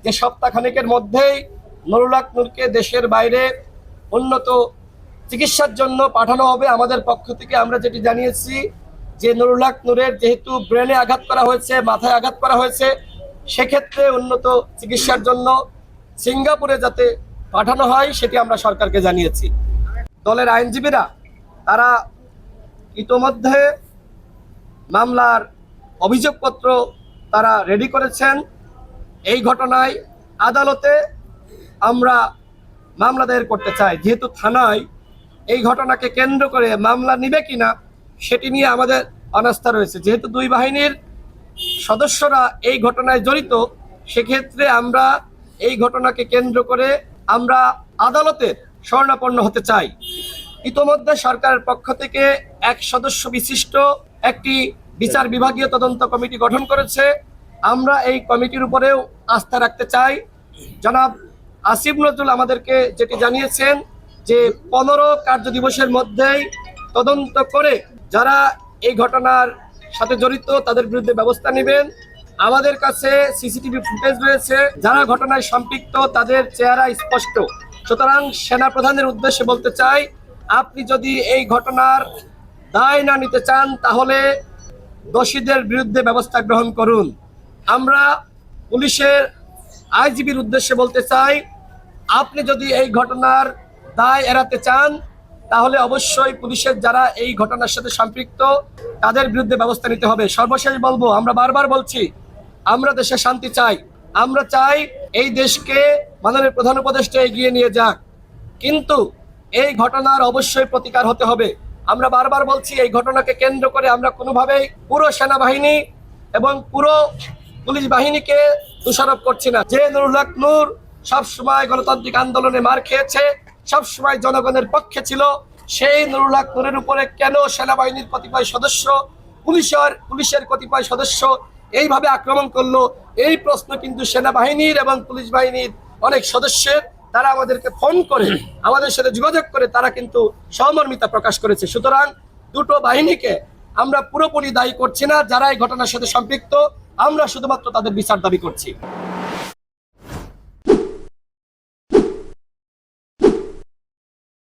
যে সপ্তাহখানেকের মধ্যেই নুরুল হক নূরকে দেশের বাইরে উন্নত চিকিৎসার জন্য পাঠানো হবে। আমাদের পক্ষ থেকে আমরা যেটি জানিয়েছি যে নুরুল হক নূরের যেহেতু ব্রেনে আঘাত করা হয়েছে, মাথায় আঘাত করা হয়েছে, সেক্ষেত্রে উন্নত চিকিৎসার জন্য সিঙ্গাপুরে যাতে পাঠানো হয় সেটি আমরা সরকারকে জানিয়েছি। দলের আইনজীবীরা তারা ইতোমধ্যে মামলার অভিযোগপত্র তারা রেডি করেছেন। এই ঘটনায় আদালতে আমরা মামলা দায়ের করতে চাই। যেহেতু থানায় এই ঘটনাকে কেন্দ্র করে মামলা নিবে কিনা সেটি নিয়ে আমাদের অনাস্থা রয়েছে। যেহেতু দুই বাহিনীর সদস্যরা এই ঘটনায় জড়িত, সেক্ষেত্রে আমরা এই ঘটনাকে কেন্দ্র করে আমরা আদালতের শরণাপন্ন হতে চাই। ইতোমধ্যে সরকারের পক্ষ থেকে এক সদস্য বিশিষ্ট একটি বিচার বিভাগীয় তদন্ত কমিটি গঠন করেছে। আমরা এই কমিটির উপরেও আস্থা রাখতে চাই। জনাব আসিফ নজরুল আমাদেরকে যেটি জানিয়েছেন যে 15 কার্য দিবসের মধ্যেই তদন্ত করে যারা এই ঘটনার সাথে জড়িত তাদের বিরুদ্ধে ব্যবস্থা নেবেন। আমাদের কাছে সিসিটিভি ফুটেজ রয়েছে, যারা ঘটনায় সম্পৃক্ত তাদের চেহারা স্পষ্ট। সুতরাং সেনা প্রধানের উদ্দেশ্যে বলতে চাই, আপনি যদি এই ঘটনার দায় না নিতে চান তাহলে দোষীদের বিরুদ্ধে ব্যবস্থা গ্রহণ করুন। আমরা পুলিশের আইজিবির উদ্দেশ্যে বলতে চাই, আপনি যদি এই ঘটনার দায় এড়াতে চান তাহলে অবশ্যই পুলিশের যারা এই ঘটনার সাথে সম্পৃক্ত তাদের বিরুদ্ধে ব্যবস্থা নিতে হবে। সর্বশেষ বলবো, আমরা বারবার বলছি আমরা দেশে শান্তি চাই। আমরা চাই এই দেশকে মাননীয় প্রধান উপদেষ্টা এগিয়ে নিয়ে যাক, কিন্তু এই ঘটনার অবশ্যই প্রতিকার হতে হবে। আমরা বারবার বলছি এই ঘটনাকে কেন্দ্র করে আমরা কোনোভাবেই পুরো সেনাবাহিনী এবং পুরো পুলিশ বাহিনীকে দোষারোপ করছি না। যে নুরুল হক নূর সবসময় গণতান্ত্রিক আন্দোলনে মার খেয়েছে, সবসময় জনগণের পক্ষে ছিল, সেই নুরুল হক নূরের উপরে কেন সেনাবাহিনীর কতিপয় সদস্য, পুলিশের কতিপয় সদস্য এইভাবে আক্রমণ করলো, এই প্রশ্ন কিন্তু সেনাবাহিনীর এবং পুলিশ বাহিনীর অনেক সদস্যের তারা আমাদেরকে ফোন করে আমাদের সাথে যোগাযোগ করে তারা কিন্তু সহমর্মিতা প্রকাশ করেছে। সুতরাং দুটো বাহিনীকে আমরা পুরোপুরি দায়ী করছি না। যারা এই ঘটনার সাথে সম্পৃক্ত আমরা শুধুমাত্র তাদের বিচার দাবি করছি।